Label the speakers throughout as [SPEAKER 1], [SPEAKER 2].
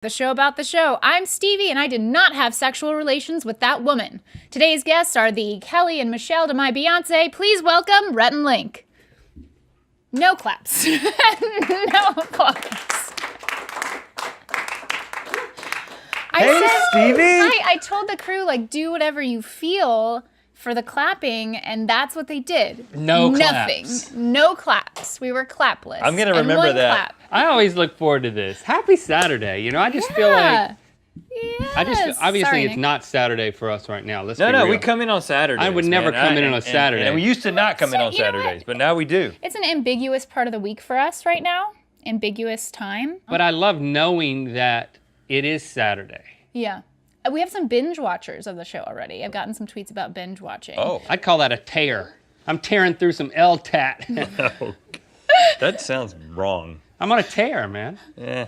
[SPEAKER 1] The show about the show. I'm Stevie, and I did not have sexual relations with that woman. Today's guests are the Kelly and Michelle to my Beyonce. Please welcome Rhett and Link. No claps. No applause.
[SPEAKER 2] Stevie.
[SPEAKER 1] I told the crew, like, do whatever you feel for the clapping, and that's what they did.
[SPEAKER 3] Nothing.
[SPEAKER 1] No claps. We were clapless.
[SPEAKER 2] I'm gonna remember that.
[SPEAKER 1] Clap.
[SPEAKER 3] I always look forward to this. Happy Saturday. You know, I just feel like obviously
[SPEAKER 1] Sorry,
[SPEAKER 3] it's
[SPEAKER 1] Nick.
[SPEAKER 3] not Saturday for us right now. Let's be
[SPEAKER 2] No,
[SPEAKER 3] real.
[SPEAKER 2] we come in on Saturdays.
[SPEAKER 3] I would never come in on a Saturday.
[SPEAKER 2] And we used to not come in on
[SPEAKER 1] You know what?
[SPEAKER 2] Saturdays, but now we do.
[SPEAKER 1] It's an ambiguous part of the week for us right now. Ambiguous time.
[SPEAKER 3] But I love knowing that it is Saturday.
[SPEAKER 1] Yeah. We have some binge watchers of the show already. I've gotten some tweets about binge watching.
[SPEAKER 2] Oh,
[SPEAKER 3] I'd call that a tear. I'm tearing through some LTAT.
[SPEAKER 2] no. That sounds wrong.
[SPEAKER 3] I'm on a tear, man.
[SPEAKER 2] Eh.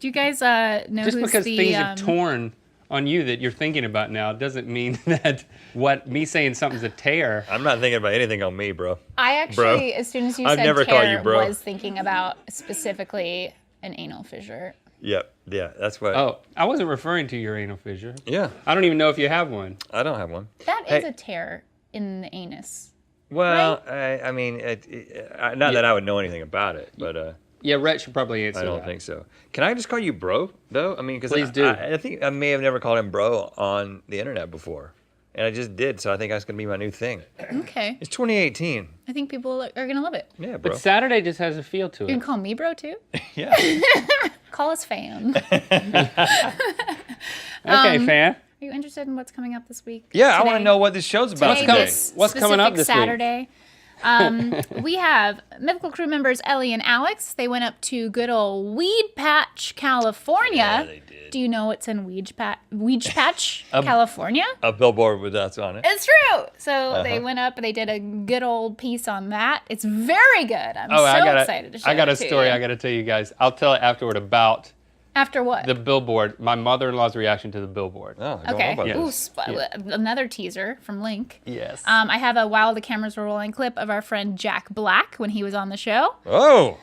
[SPEAKER 1] Do you guys know
[SPEAKER 3] Just
[SPEAKER 1] who's
[SPEAKER 3] because
[SPEAKER 1] the...
[SPEAKER 3] things are torn on you that you're thinking about now doesn't mean that me saying something's a tear.
[SPEAKER 2] I'm not thinking about anything on me, bro.
[SPEAKER 1] I actually, as soon as you
[SPEAKER 2] I've
[SPEAKER 1] said
[SPEAKER 2] never called you
[SPEAKER 1] tear,
[SPEAKER 2] bro.
[SPEAKER 1] was thinking about specifically an anal fissure.
[SPEAKER 2] Yep, yeah, that's what.
[SPEAKER 3] Oh, I wasn't referring to your anal fissure.
[SPEAKER 2] Yeah,
[SPEAKER 3] I don't even know if you have one.
[SPEAKER 2] I don't have one.
[SPEAKER 1] That is
[SPEAKER 2] Hey.
[SPEAKER 1] a tear in the anus.
[SPEAKER 2] Well, I mean, not that I would know anything about it, but
[SPEAKER 3] Yeah, Rhett should probably answer
[SPEAKER 2] I don't
[SPEAKER 3] that.
[SPEAKER 2] think so. Can I just call you bro, though? I mean, because
[SPEAKER 3] Please do.
[SPEAKER 2] I think I may have never called him bro on the internet before. And I just did, so I think that's going to be my new thing.
[SPEAKER 1] Okay.
[SPEAKER 2] It's 2018.
[SPEAKER 1] I think people are going to love it.
[SPEAKER 2] Yeah, bro.
[SPEAKER 3] But Saturday just has a feel to
[SPEAKER 1] You can
[SPEAKER 3] it.
[SPEAKER 1] call me bro, too.
[SPEAKER 2] Yeah.
[SPEAKER 1] Call us fan.
[SPEAKER 3] Okay, fan.
[SPEAKER 1] Are you interested in what's coming up this week?
[SPEAKER 2] Yeah, I want to
[SPEAKER 1] Today?
[SPEAKER 2] know what this show's about
[SPEAKER 1] Today,
[SPEAKER 2] today.
[SPEAKER 1] this
[SPEAKER 3] What's coming up
[SPEAKER 1] specific
[SPEAKER 3] this week?
[SPEAKER 1] Saturday. We have Mythical crew members Ellie and Alex. They went up to good old Weedpatch, California.
[SPEAKER 2] Yeah, they did.
[SPEAKER 1] Do you know what's in Weedpatch, California?
[SPEAKER 2] A billboard with us on it.
[SPEAKER 1] It's true. So they went up and they did a good old piece on that. It's very good. I'm so excited to share
[SPEAKER 3] I got a
[SPEAKER 1] it to
[SPEAKER 3] story
[SPEAKER 1] you.
[SPEAKER 3] I got to tell you guys. I'll tell it afterward about
[SPEAKER 1] After what?
[SPEAKER 3] the billboard, my mother-in-law's reaction to the billboard.
[SPEAKER 2] Oh, I don't
[SPEAKER 1] Okay.
[SPEAKER 2] know about
[SPEAKER 1] Ooh,
[SPEAKER 2] this.
[SPEAKER 1] another teaser from Link.
[SPEAKER 3] Yes.
[SPEAKER 1] I have a while the cameras were rolling clip of our friend Jack Black when he was on the show.
[SPEAKER 2] Oh,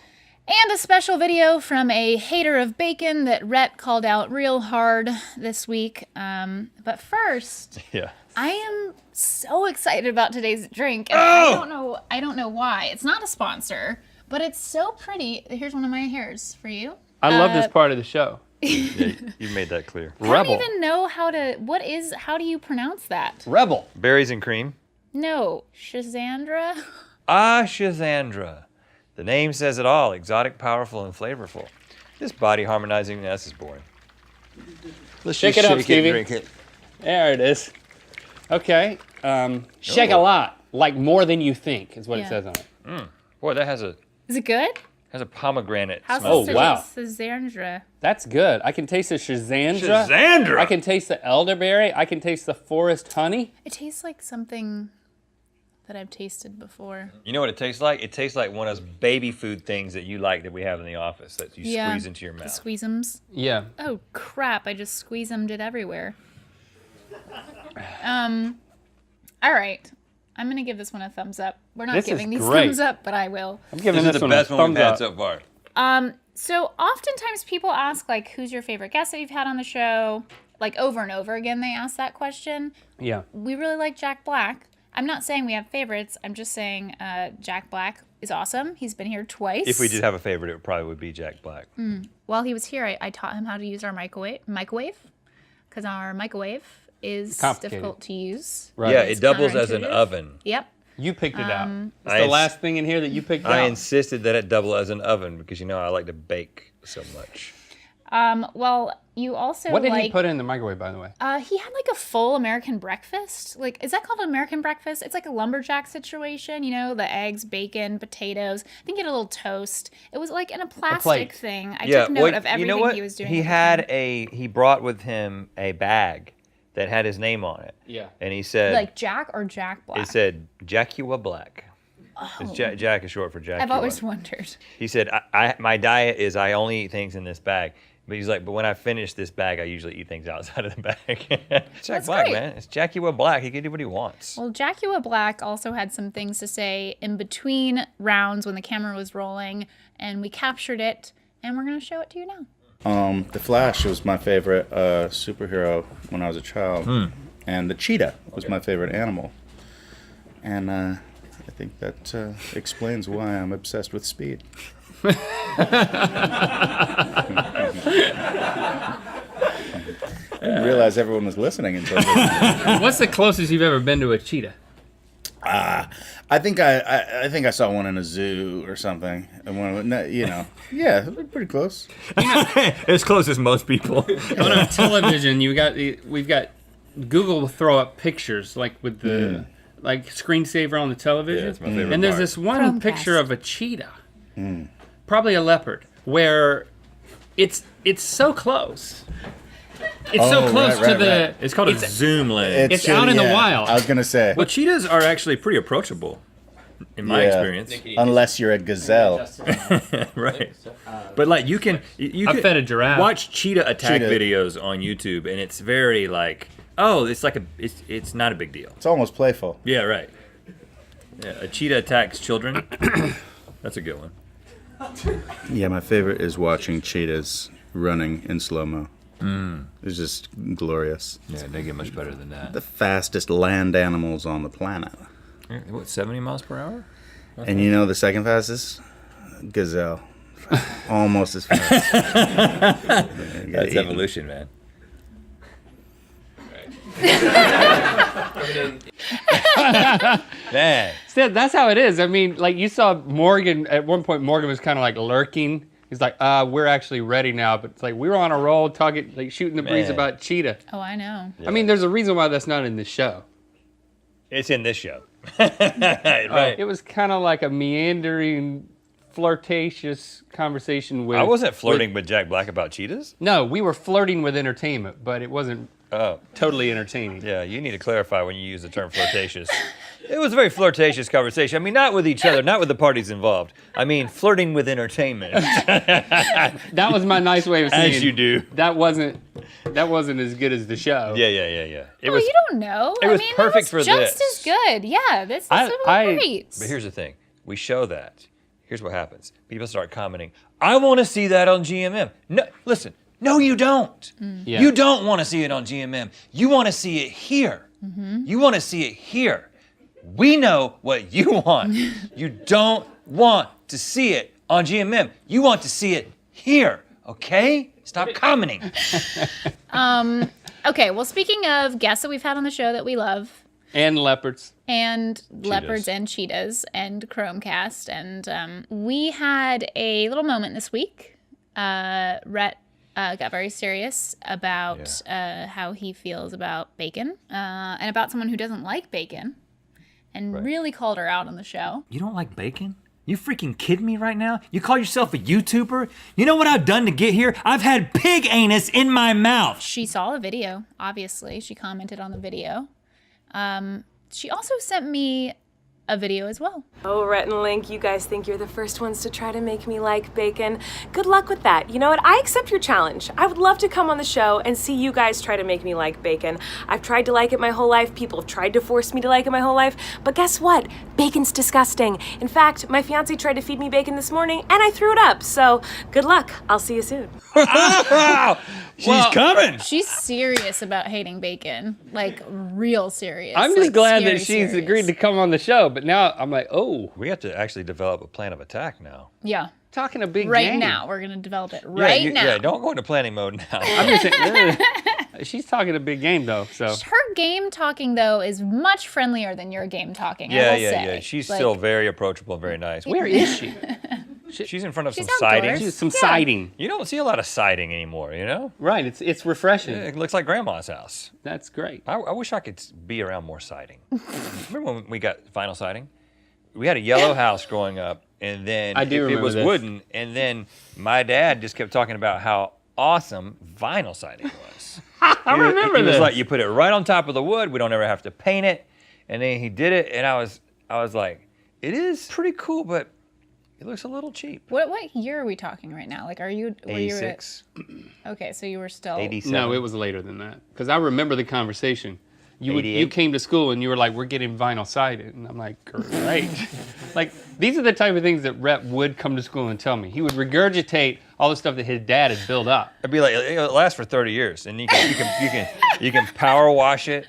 [SPEAKER 1] And a special video from a hater of bacon that Rhett called out real hard this week. But first,
[SPEAKER 2] yeah.
[SPEAKER 1] I am so excited about today's drink. And I don't know why. It's not a sponsor, but it's so pretty. Here's one of my hairs for you.
[SPEAKER 3] I love this part of the show.
[SPEAKER 2] Yeah, you made that clear.
[SPEAKER 1] I don't even know how do you pronounce that?
[SPEAKER 3] Rebel.
[SPEAKER 2] Berries and cream.
[SPEAKER 1] No, Shazandra?
[SPEAKER 2] Ah, Shazandra. The name says it all. Exotic, powerful, and flavorful. This body harmonizing-ness is boring. Let's
[SPEAKER 3] Shake
[SPEAKER 2] just
[SPEAKER 3] it up,
[SPEAKER 2] shake
[SPEAKER 3] Stevie.
[SPEAKER 2] and drink it.
[SPEAKER 3] There it is. Okay. Shake a lot. Like more than you think is what
[SPEAKER 1] Yeah.
[SPEAKER 3] it says on it.
[SPEAKER 2] Boy, that has a
[SPEAKER 1] Is it good?
[SPEAKER 2] pomegranate
[SPEAKER 1] How's
[SPEAKER 2] smell.
[SPEAKER 3] Oh, wow.
[SPEAKER 1] Shazandra?
[SPEAKER 3] That's good. I can taste the Shazandra.
[SPEAKER 2] Shazandra!
[SPEAKER 3] I can taste the elderberry. I can taste the forest honey.
[SPEAKER 1] It tastes like something that I've tasted before.
[SPEAKER 2] You know what it tastes like? It tastes like one of those baby food things that you like that we have in the office that you squeeze into your
[SPEAKER 1] The
[SPEAKER 2] mouth.
[SPEAKER 1] squeezems.
[SPEAKER 3] Yeah.
[SPEAKER 1] Oh crap! I just squeezemed it everywhere. All right. I'm gonna give this one a thumbs up. We're not
[SPEAKER 3] This is
[SPEAKER 1] giving these
[SPEAKER 3] great.
[SPEAKER 1] thumbs up, but I will.
[SPEAKER 3] I'm giving
[SPEAKER 2] This
[SPEAKER 3] this,
[SPEAKER 2] is the
[SPEAKER 3] one
[SPEAKER 2] best
[SPEAKER 3] a
[SPEAKER 2] one we've
[SPEAKER 3] thumbs
[SPEAKER 2] had
[SPEAKER 3] up.
[SPEAKER 2] so far.
[SPEAKER 1] So oftentimes people ask like, who's your favorite guest that you've had on the show? Like over and over again, they ask that question.
[SPEAKER 3] Yeah.
[SPEAKER 1] We really like Jack Black. I'm not saying we have favorites. I'm just saying Jack Black is awesome. He's been here twice.
[SPEAKER 2] If we did have a favorite, it probably would be Jack Black.
[SPEAKER 1] While he was here, I taught him how to use our microwave, because our microwave is
[SPEAKER 3] Complicated.
[SPEAKER 1] difficult to use.
[SPEAKER 3] Right.
[SPEAKER 2] Yeah,
[SPEAKER 1] It's
[SPEAKER 2] it doubles as an
[SPEAKER 1] counterintuitive.
[SPEAKER 2] oven.
[SPEAKER 1] Yep.
[SPEAKER 3] You picked it out. It's
[SPEAKER 2] I
[SPEAKER 3] the
[SPEAKER 2] ins-
[SPEAKER 3] last thing in here that you picked
[SPEAKER 2] I
[SPEAKER 3] out.
[SPEAKER 2] insisted that it double as an oven because you know I like to bake so much.
[SPEAKER 1] Well, you also
[SPEAKER 3] What did
[SPEAKER 1] like.
[SPEAKER 3] he put in the microwave, by the way?
[SPEAKER 1] He had like a full American breakfast. Like, is that called American breakfast? It's like a lumberjack situation, you know, the eggs, bacon, potatoes. I think he had a little toast. It was like in a plastic
[SPEAKER 3] plate.
[SPEAKER 1] thing. I took note of everything
[SPEAKER 2] you know what?
[SPEAKER 1] he was doing.
[SPEAKER 2] He
[SPEAKER 1] at the time.
[SPEAKER 2] he brought with him a bag that had his name on it.
[SPEAKER 3] Yeah.
[SPEAKER 2] And he said,
[SPEAKER 1] Like Jack or Jack Black?
[SPEAKER 2] it said Jackua Black. It's Jack is short for Jack.
[SPEAKER 1] I've always wondered.
[SPEAKER 2] He said, my diet is I only eat things in this bag. But he's like, but when I finish this bag, I usually eat things outside of the bag. It's Jack
[SPEAKER 1] That's
[SPEAKER 2] Black,
[SPEAKER 1] great.
[SPEAKER 2] man. It's Jackua Black. He can do what he wants.
[SPEAKER 1] Well, Jackua Black also had some things to say in between rounds when the camera was rolling, and we captured it, and we're going to show it to you now.
[SPEAKER 4] The Flash was my favorite superhero when I was a child, and the cheetah was my favorite animal. And I think that explains why I'm obsessed with speed. I didn't realize everyone was listening until this.
[SPEAKER 3] What's the closest you've ever been to a cheetah?
[SPEAKER 4] I think I saw one in a zoo or something, and yeah, it looked pretty close.
[SPEAKER 2] As close as most people.
[SPEAKER 3] On our television, we've got Google will throw up pictures like with the like screensaver on the television.
[SPEAKER 2] Yeah, it's my favorite
[SPEAKER 3] and there's
[SPEAKER 2] part.
[SPEAKER 3] this one
[SPEAKER 1] Chromecast.
[SPEAKER 3] picture of a cheetah, probably a leopard, where it's so close. It's so close to the.
[SPEAKER 4] Right.
[SPEAKER 2] It's called a zoom lens.
[SPEAKER 3] It's out in the wild.
[SPEAKER 4] I was gonna say,
[SPEAKER 2] Well, cheetahs are actually pretty approachable, in my experience.
[SPEAKER 4] unless you're a gazelle.
[SPEAKER 2] Right. But like you can
[SPEAKER 3] I fed a giraffe.
[SPEAKER 2] watch cheetah attack
[SPEAKER 4] Cheetah.
[SPEAKER 2] videos on YouTube, and it's very like, oh, it's like it's not a big deal.
[SPEAKER 4] It's almost playful.
[SPEAKER 2] Yeah, right. Yeah, a cheetah attacks children. That's a good one.
[SPEAKER 4] Yeah, my favorite is watching cheetahs running in slow-mo. It's just glorious.
[SPEAKER 2] Yeah, they get much better than that.
[SPEAKER 4] The fastest land animals on the planet.
[SPEAKER 2] What, 70 miles per hour?
[SPEAKER 4] And you know the second fastest? Gazelle. Almost as fast.
[SPEAKER 2] That's evolution, man. Man.
[SPEAKER 3] That's how it is. I mean, like you saw Morgan at one point. Morgan was kind of like lurking. He's like, we're actually ready now. But it's like we were on a roll, talking, like shooting the breeze
[SPEAKER 2] Man.
[SPEAKER 3] about cheetah.
[SPEAKER 1] Oh, I know.
[SPEAKER 3] I mean, there's a reason why that's not in the show.
[SPEAKER 2] It's in this show. Right.
[SPEAKER 3] It was kind of like a meandering, flirtatious conversation with.
[SPEAKER 2] I wasn't flirting with Jack Black about cheetahs.
[SPEAKER 3] No, we were flirting with entertainment, but it wasn't
[SPEAKER 2] Oh,
[SPEAKER 3] totally entertaining.
[SPEAKER 2] yeah, you need to clarify when you use the term flirtatious. It was a very flirtatious conversation. I mean, not with each other, not with the parties involved. I mean, flirting with entertainment.
[SPEAKER 3] That was my nice way of saying.
[SPEAKER 2] As you do.
[SPEAKER 3] That wasn't as good as the show.
[SPEAKER 2] Yeah. It was,
[SPEAKER 1] you don't know.
[SPEAKER 2] it was
[SPEAKER 1] I mean,
[SPEAKER 2] perfect
[SPEAKER 1] it
[SPEAKER 2] for
[SPEAKER 1] was just
[SPEAKER 2] this.
[SPEAKER 1] as good. Yeah, this is great.
[SPEAKER 2] But here's the thing. We show that. Here's what happens. People start commenting, I want to see that on GMM. No, listen. No, you don't.
[SPEAKER 3] Yeah.
[SPEAKER 2] You don't want to see it on GMM. You want to see it here. You want to see it here. We know what you want. You don't want to see it on GMM. You want to see it here, okay? Stop commenting.
[SPEAKER 1] Okay, well, speaking of guests that we've had on the show that we love,
[SPEAKER 3] And leopards.
[SPEAKER 1] and leopards and cheetahs and Chromecast, and we had a little moment this week. Rhett got very serious about how he feels about bacon and about someone who doesn't like bacon, and really called her out on the show.
[SPEAKER 2] You don't like bacon? You freaking kidding me right now? You call yourself a YouTuber? You know what I've done to get here? I've had pig anus in my mouth.
[SPEAKER 1] She saw the video, obviously. She commented on the video. She also sent me a video as well.
[SPEAKER 5] Oh, Rhett and Link, you guys think you're the first ones to try to make me like bacon. Good luck with that. You know what? I accept your challenge. I would love to come on the show and see you guys try to make me like bacon. I've tried to like it my whole life. People have tried to force me to like it my whole life. But guess what? Bacon's disgusting. In fact, my fiance tried to feed me bacon this morning and I threw it up. So good luck. I'll see you soon.
[SPEAKER 2] She's coming.
[SPEAKER 1] She's serious about hating bacon, like real serious.
[SPEAKER 3] I'm just
[SPEAKER 1] like,
[SPEAKER 3] glad
[SPEAKER 1] scary
[SPEAKER 3] that she's
[SPEAKER 1] serious.
[SPEAKER 3] agreed to come on the show, but now I'm like, oh,
[SPEAKER 2] We have to actually develop a plan of attack now.
[SPEAKER 1] Yeah,
[SPEAKER 3] talking a big
[SPEAKER 1] right
[SPEAKER 3] game.
[SPEAKER 1] now we're gonna develop it right now.
[SPEAKER 2] Yeah, don't go into planning mode now.
[SPEAKER 3] I'm just saying, she's talking a big game though, so.
[SPEAKER 1] Her game talking though is much friendlier than your game talking. I
[SPEAKER 2] Yeah.
[SPEAKER 1] will say.
[SPEAKER 2] She's
[SPEAKER 1] Like,
[SPEAKER 2] still very approachable, very nice.
[SPEAKER 3] Where is she?
[SPEAKER 2] She's in front of
[SPEAKER 1] She's
[SPEAKER 2] some
[SPEAKER 1] outdoors.
[SPEAKER 2] sidings.
[SPEAKER 3] She's some siding.
[SPEAKER 2] You don't see a lot of siding anymore, you know?
[SPEAKER 3] Right, it's refreshing.
[SPEAKER 2] It looks like grandma's house.
[SPEAKER 3] That's great.
[SPEAKER 2] I wish I could be around more siding. Remember when we got vinyl siding? We had a yellow house growing up, and then
[SPEAKER 3] I do
[SPEAKER 2] it
[SPEAKER 3] remember
[SPEAKER 2] was
[SPEAKER 3] this.
[SPEAKER 2] wooden, and then my dad just kept talking about how awesome vinyl siding was.
[SPEAKER 3] I remember
[SPEAKER 2] It was
[SPEAKER 3] this.
[SPEAKER 2] like you put it right on top of the wood. We don't ever have to paint it. And then he did it, and I was like, it is pretty cool, but it looks a little cheap.
[SPEAKER 1] What year are we talking right now? Like, were you at-
[SPEAKER 2] 86,
[SPEAKER 1] Okay, so you were still
[SPEAKER 2] 87.
[SPEAKER 3] No, it was later than that. Because I remember the conversation. you
[SPEAKER 2] 88?
[SPEAKER 3] came to school and you were like, we're getting vinyl sided. And I'm like, great. Like, these are the type of things that Rhett would come to school and tell me. He would regurgitate all the stuff that his dad had built up.
[SPEAKER 2] I'd be like, it lasts for 30 years, and you can power wash it.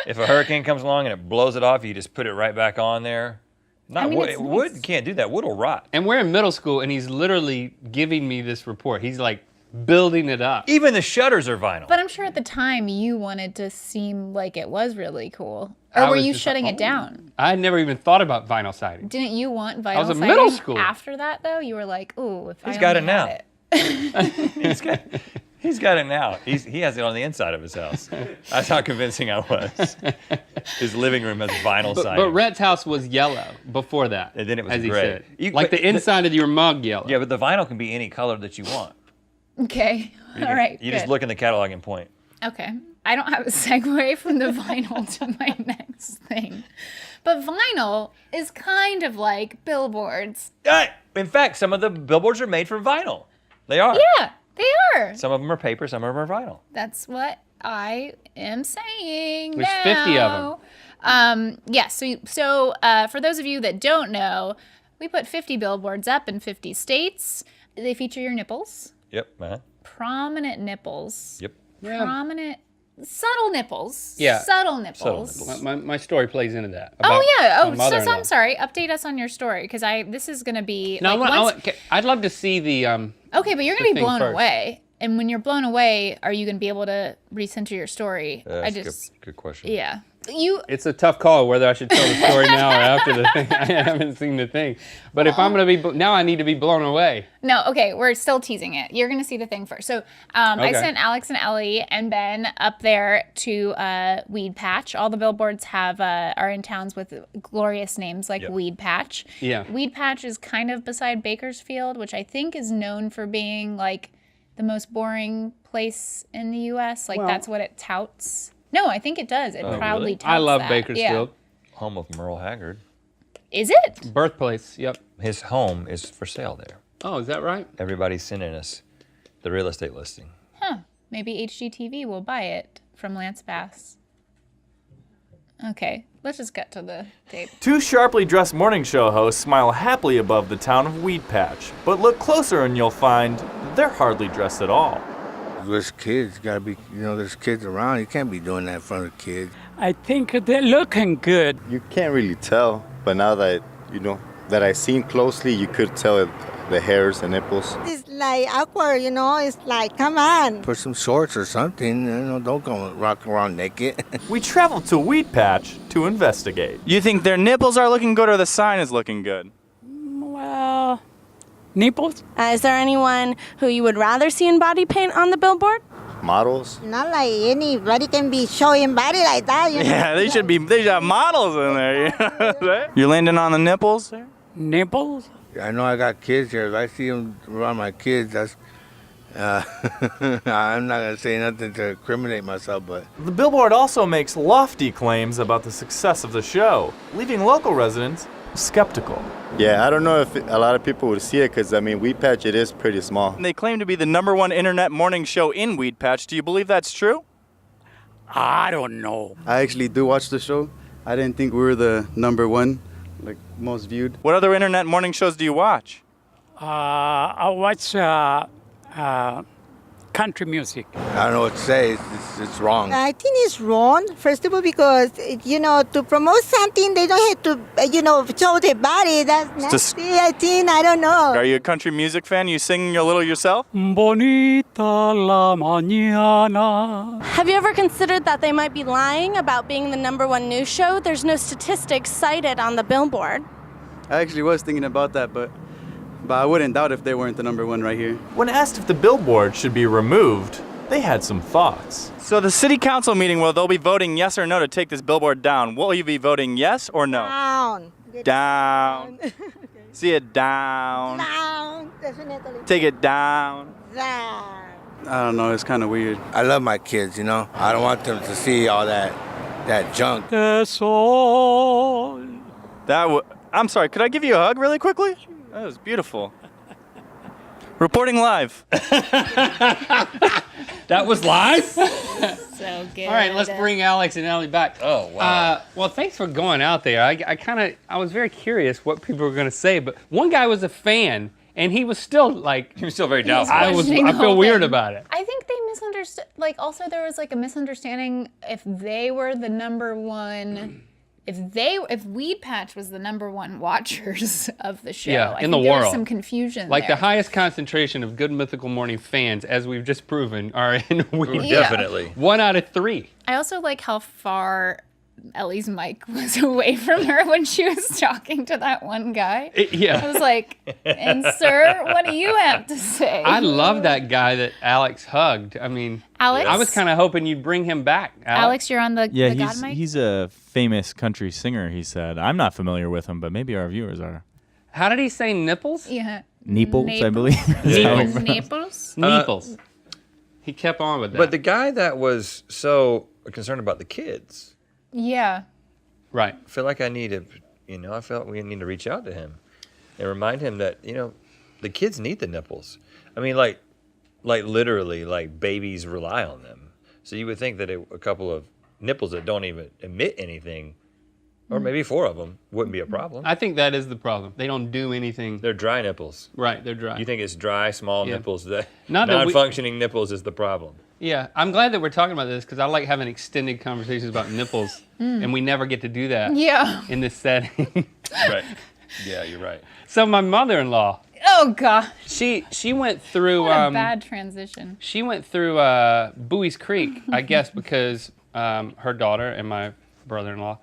[SPEAKER 2] If a hurricane comes along and it blows it off, you just put it right back on there. Not wood. Wood, you can't do that. Wood will rot.
[SPEAKER 3] And we're in middle school, and he's literally giving me this report. He's like building it up.
[SPEAKER 2] Even the shutters are vinyl.
[SPEAKER 1] But I'm sure at the time you wanted to seem like it was really cool. Or were you shutting it down?
[SPEAKER 3] I had never even thought about vinyl siding.
[SPEAKER 1] Didn't you want vinyl
[SPEAKER 3] I was in
[SPEAKER 1] siding
[SPEAKER 3] middle school.
[SPEAKER 1] after that, though? You were like, ooh, if
[SPEAKER 2] He's
[SPEAKER 1] I
[SPEAKER 2] got
[SPEAKER 1] only
[SPEAKER 2] it now.
[SPEAKER 1] had it.
[SPEAKER 2] He's got it now. He has it on the inside of his house. That's how convincing I was. His living room has vinyl siding.
[SPEAKER 3] But Rhett's house was yellow before that.
[SPEAKER 2] And then it was
[SPEAKER 3] as he
[SPEAKER 2] gray.
[SPEAKER 3] said.
[SPEAKER 2] You-
[SPEAKER 3] Like
[SPEAKER 2] but
[SPEAKER 3] the inside of your mug yellow.
[SPEAKER 2] Yeah, but the vinyl can be any color that you want.
[SPEAKER 1] Okay.
[SPEAKER 2] You
[SPEAKER 1] All right.
[SPEAKER 2] You just
[SPEAKER 1] good.
[SPEAKER 2] look in the catalog and point.
[SPEAKER 1] Okay. I don't have a segue from the vinyl to my next thing. But vinyl is kind of like billboards.
[SPEAKER 2] In fact, some of the billboards are made from vinyl. They are.
[SPEAKER 1] Yeah, they are.
[SPEAKER 2] Some of them are paper, some of them are vinyl.
[SPEAKER 1] That's what I am saying.
[SPEAKER 3] There's 50 of
[SPEAKER 1] them. Yeah, so for those of you that don't know, we put 50 billboards up in 50 states. They feature your nipples.
[SPEAKER 2] Yep, man.
[SPEAKER 1] Prominent nipples.
[SPEAKER 2] Yep.
[SPEAKER 3] Yeah.
[SPEAKER 1] Prominent, subtle nipples.
[SPEAKER 3] Yeah.
[SPEAKER 1] Subtle nipples.
[SPEAKER 2] Subtle nipples.
[SPEAKER 3] My story plays into that.
[SPEAKER 1] Oh
[SPEAKER 3] about
[SPEAKER 1] yeah. Oh,
[SPEAKER 3] my
[SPEAKER 1] so
[SPEAKER 3] mother-in-law.
[SPEAKER 1] I'm sorry. Update us on your story because this is gonna be.
[SPEAKER 3] No,
[SPEAKER 1] like,
[SPEAKER 3] I'd love to see the.
[SPEAKER 1] Okay, but you're
[SPEAKER 3] the
[SPEAKER 1] gonna be
[SPEAKER 3] thing
[SPEAKER 1] blown
[SPEAKER 3] first.
[SPEAKER 1] away, and when you're blown away, are you gonna be able to recenter your story?
[SPEAKER 2] That's a good question.
[SPEAKER 1] Yeah. You.
[SPEAKER 3] It's a tough call whether I should tell the story now or after the thing. I haven't seen the thing, but if I'm gonna be now, I need to be blown away.
[SPEAKER 1] No, okay, we're still teasing it. You're gonna see the thing first. So I
[SPEAKER 3] Okay.
[SPEAKER 1] sent Alex and Ellie and Ben up there to Weedpatch. All the billboards are in towns with glorious names like
[SPEAKER 2] Yep.
[SPEAKER 1] Weedpatch.
[SPEAKER 3] Yeah.
[SPEAKER 1] Weedpatch is kind of beside Bakersfield, which I think is known for being like the most boring place in the U.S. Like
[SPEAKER 3] Well-
[SPEAKER 1] that's what it touts. No, I think it does. It proudly
[SPEAKER 2] really?
[SPEAKER 1] touts
[SPEAKER 3] I love
[SPEAKER 1] that.
[SPEAKER 3] Bakersfield.
[SPEAKER 2] Home of Merle Haggard.
[SPEAKER 1] Yeah. Is it?
[SPEAKER 3] Birthplace. Yep.
[SPEAKER 2] His home is for sale there.
[SPEAKER 3] Oh, is that right?
[SPEAKER 2] Everybody's sending us the real estate listing.
[SPEAKER 1] Huh. Maybe HGTV will buy it from Lance Bass. Okay, let's just get to the tape.
[SPEAKER 6] Two sharply dressed morning show hosts smile happily above the town of Weedpatch, but look closer and you'll find they're hardly dressed at all.
[SPEAKER 7] There's kids, gotta be, there's kids around. You can't be doing that in front of kids.
[SPEAKER 8] I think they're looking good.
[SPEAKER 9] You can't really tell, but now that that I seen closely, you could tell the hairs and nipples.
[SPEAKER 10] It's like awkward, it's like, come on.
[SPEAKER 7] Put some shorts or something, don't go rock around naked.
[SPEAKER 6] We traveled to Weedpatch to investigate.
[SPEAKER 11] You think their nipples are looking good or the sign is looking good?
[SPEAKER 8] Well, nipples?
[SPEAKER 12] Is there anyone who you would rather see in body paint on the billboard?
[SPEAKER 9] Models?
[SPEAKER 10] Not like anybody can be showing body like that,
[SPEAKER 11] Yeah, they should have models in there. You're landing on the nipples?
[SPEAKER 8] Nipples?
[SPEAKER 7] I know I got kids here. If I see them around my kids, that's... I'm not gonna say nothing to incriminate myself, but...
[SPEAKER 6] The billboard also makes lofty claims about the success of the show, leaving local residents skeptical.
[SPEAKER 9] Yeah, I don't know if a lot of people would see it because, Weedpatch, it is pretty small.
[SPEAKER 11] They claim to be the #1 internet morning show in Weedpatch. Do you believe that's true?
[SPEAKER 8] I don't know.
[SPEAKER 13] I actually do watch the show. I didn't think we were the #1, most viewed.
[SPEAKER 11] What other internet morning shows do you watch?
[SPEAKER 8] I watch country music.
[SPEAKER 7] I don't know what to say. It's wrong.
[SPEAKER 10] I think it's wrong, first of all, because, to promote something, they don't have to, show their body. That's nasty, I think. I don't know.
[SPEAKER 11] Are you a country music fan? You sing a little yourself?
[SPEAKER 8] Bonita la mañana.
[SPEAKER 12] Have you ever considered that they might be lying about being the #1 news show? There's no statistics cited on the billboard.
[SPEAKER 13] I actually was thinking about that, but I wouldn't doubt if they weren't the #1 right here.
[SPEAKER 6] When asked if the billboard should be removed, they had some thoughts.
[SPEAKER 11] So the city council meeting, they'll be voting yes or no to take this billboard down. Will you be voting yes or no?
[SPEAKER 10] Down.
[SPEAKER 11] Down. See it down.
[SPEAKER 10] Down, definitely.
[SPEAKER 11] Take it down.
[SPEAKER 10] Down.
[SPEAKER 13] I don't know, it's kind of weird.
[SPEAKER 7] I love my kids, I don't want them to see all that junk.
[SPEAKER 8] The soul.
[SPEAKER 11] I'm sorry, could I give you a hug really quickly? That was beautiful. Reporting live.
[SPEAKER 3] That was live?
[SPEAKER 1] So good.
[SPEAKER 3] All right, let's bring Alex and Ellie back.
[SPEAKER 2] Oh, wow.
[SPEAKER 3] Well, thanks for going out there. I was very curious what people were going to say, but one guy was a fan, and he was still like...
[SPEAKER 2] He was still very doubtful.
[SPEAKER 3] I feel weird about it.
[SPEAKER 1] I think they misunderstood. Like, also there was like a misunderstanding if they were the number one. If Weedpatch was the number one watchers of the show,
[SPEAKER 3] Yeah,
[SPEAKER 1] I
[SPEAKER 3] in
[SPEAKER 1] think
[SPEAKER 3] the
[SPEAKER 1] there
[SPEAKER 3] world.
[SPEAKER 1] was some confusion
[SPEAKER 3] Like
[SPEAKER 1] there.
[SPEAKER 3] the highest concentration of Good Mythical Morning fans, as we've just proven, are in Weed.
[SPEAKER 1] Yeah.
[SPEAKER 2] Definitely.
[SPEAKER 3] 1 out of 3.
[SPEAKER 1] I also like how far Ellie's mic was away from her when she was talking to that one guy.
[SPEAKER 3] Yeah.
[SPEAKER 1] I was like, and sir, what do you have to say?
[SPEAKER 3] I love that guy that Alex hugged. I mean,
[SPEAKER 1] Alex?
[SPEAKER 3] I was kind of hoping you'd bring him back.
[SPEAKER 1] Alex, you're on the
[SPEAKER 14] Yeah,
[SPEAKER 1] God mic?
[SPEAKER 14] he's a famous country singer, he said. I'm not familiar with him, but maybe our viewers are.
[SPEAKER 3] How did he say nipples?
[SPEAKER 1] Yeah.
[SPEAKER 14] Neeples, I believe.
[SPEAKER 1] Naples?
[SPEAKER 3] Neeples. He kept on with that.
[SPEAKER 2] But the guy that was so concerned about the kids,
[SPEAKER 1] Yeah.
[SPEAKER 3] right.
[SPEAKER 2] I feel like I felt we need to reach out to him and remind him that, the kids need the nipples. I mean, like literally, like babies rely on them. So you would think that a couple of nipples that don't even emit anything, or maybe 4 of them, wouldn't be a problem.
[SPEAKER 3] I think that is the problem. They don't do anything.
[SPEAKER 2] They're dry nipples.
[SPEAKER 3] Right, they're dry.
[SPEAKER 2] You think it's dry, small
[SPEAKER 3] Yeah.
[SPEAKER 2] nipples that
[SPEAKER 3] Not that we-
[SPEAKER 2] non-functioning nipples is the problem.
[SPEAKER 3] Yeah, I'm glad that we're talking about this because I like having extended conversations about nipples, and we never get to do that
[SPEAKER 1] Yeah.
[SPEAKER 3] in this setting.
[SPEAKER 2] Right. Yeah, you're right.
[SPEAKER 3] So my mother-in-law,
[SPEAKER 1] Oh, God.
[SPEAKER 3] she went through
[SPEAKER 1] What a bad transition.
[SPEAKER 3] she went through Bowie's Creek, I guess, because her daughter and my brother-in-law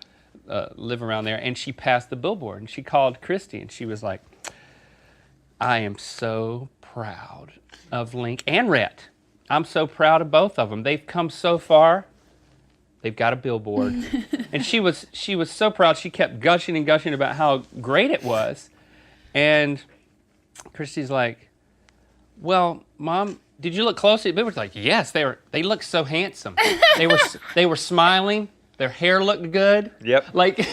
[SPEAKER 3] live around there, and she passed the billboard, and she called Christy, and she was like, "I am so proud of Link and Rhett. I'm so proud of both of them. They've come so far. They've got a billboard." And she was so proud. She kept gushing and gushing about how great it was. And Christy's like, "Well, Mom, did you look closely?" They were like, "Yes, they looked so handsome. They were smiling. Their hair looked good."
[SPEAKER 2] Yep.
[SPEAKER 3] Like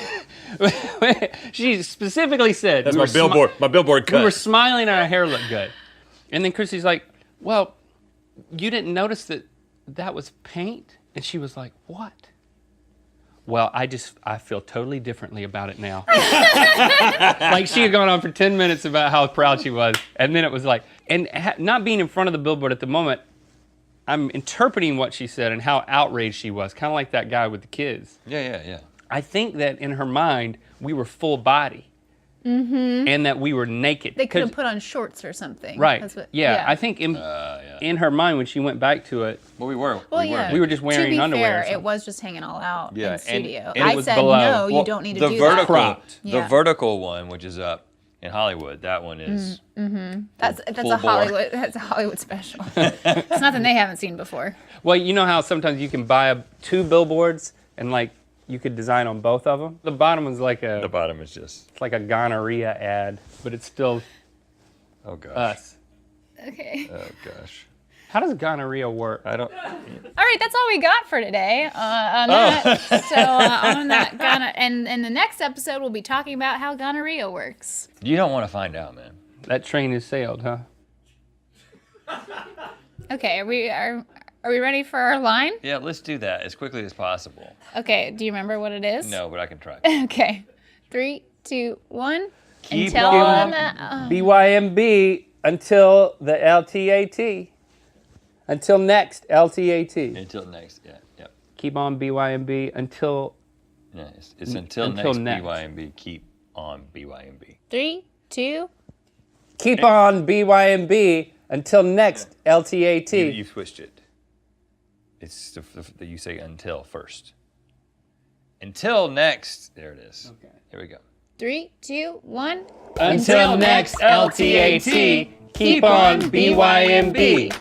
[SPEAKER 3] she specifically said,
[SPEAKER 2] That's
[SPEAKER 3] "We
[SPEAKER 2] my
[SPEAKER 3] were
[SPEAKER 2] billboard. My billboard cut.
[SPEAKER 3] We were smiling and our hair looked good." And then Christy's like, "Well, you didn't notice that was paint?" And she was like, "What?" "Well, I feel totally differently about it now." Like she had gone on for 10 minutes about how proud she was. And then it was like, not being in front of the billboard at the moment, I'm interpreting what she said and how outraged she was, kind of like that guy with the kids.
[SPEAKER 2] Yeah.
[SPEAKER 3] I think that in her mind, we were full body.
[SPEAKER 1] Mm-hmm.
[SPEAKER 3] And that we were naked.
[SPEAKER 1] They could have put on shorts or something.
[SPEAKER 3] Right.
[SPEAKER 1] That's what,
[SPEAKER 3] yeah, I think in her mind when she went back to it,
[SPEAKER 2] well, we were.
[SPEAKER 1] Well,
[SPEAKER 3] we were just wearing
[SPEAKER 1] to be
[SPEAKER 3] underwear.
[SPEAKER 1] fair, it was just hanging all out
[SPEAKER 2] Yeah,
[SPEAKER 1] in studio.
[SPEAKER 3] and it
[SPEAKER 1] I
[SPEAKER 3] was
[SPEAKER 1] said,
[SPEAKER 3] below.
[SPEAKER 1] no, you
[SPEAKER 2] Well,
[SPEAKER 1] don't need to
[SPEAKER 2] the
[SPEAKER 1] do
[SPEAKER 2] vertical,
[SPEAKER 1] that.
[SPEAKER 2] The vertical one, which is up in Hollywood, that one is.
[SPEAKER 1] That's
[SPEAKER 2] full
[SPEAKER 1] a
[SPEAKER 2] bore.
[SPEAKER 1] Hollywood. That's a Hollywood special. It's nothing they haven't seen before.
[SPEAKER 3] Well, you know how sometimes you can buy 2 billboards and like you could design on both of them? The bottom is like
[SPEAKER 2] The bottom is just.
[SPEAKER 3] it's like a gonorrhea ad, but it's still
[SPEAKER 2] Oh gosh.
[SPEAKER 3] us.
[SPEAKER 1] Okay.
[SPEAKER 2] Oh gosh.
[SPEAKER 3] How does gonorrhea work?
[SPEAKER 2] I don't.
[SPEAKER 1] All right, that's all we got for today. On that, and in the next episode, we'll be talking about how gonorrhea works.
[SPEAKER 2] You don't want to find out, man.
[SPEAKER 3] That train has sailed, huh?
[SPEAKER 1] Okay, are we ready for our line?
[SPEAKER 2] Yeah, let's do that as quickly as possible.
[SPEAKER 1] Okay, do you remember what it is?
[SPEAKER 2] No, but I can try.
[SPEAKER 1] Okay, 3, 2, 1.
[SPEAKER 3] Keep
[SPEAKER 1] Until
[SPEAKER 3] on
[SPEAKER 1] the-
[SPEAKER 3] BYMB until the LTAT. Until next LTAT.
[SPEAKER 2] Until next, yeah.
[SPEAKER 3] Keep on BYMB until.
[SPEAKER 2] Yeah, it's until next BYMB. Keep on BYMB.
[SPEAKER 1] 3, 2.
[SPEAKER 3] Keep on BYMB until next LTAT.
[SPEAKER 2] You switched it. It's the you say until first. Until next. There it is. Okay. Here we go.
[SPEAKER 1] 3, 2, 1.
[SPEAKER 3] Until next LTAT. Keep on BYMB.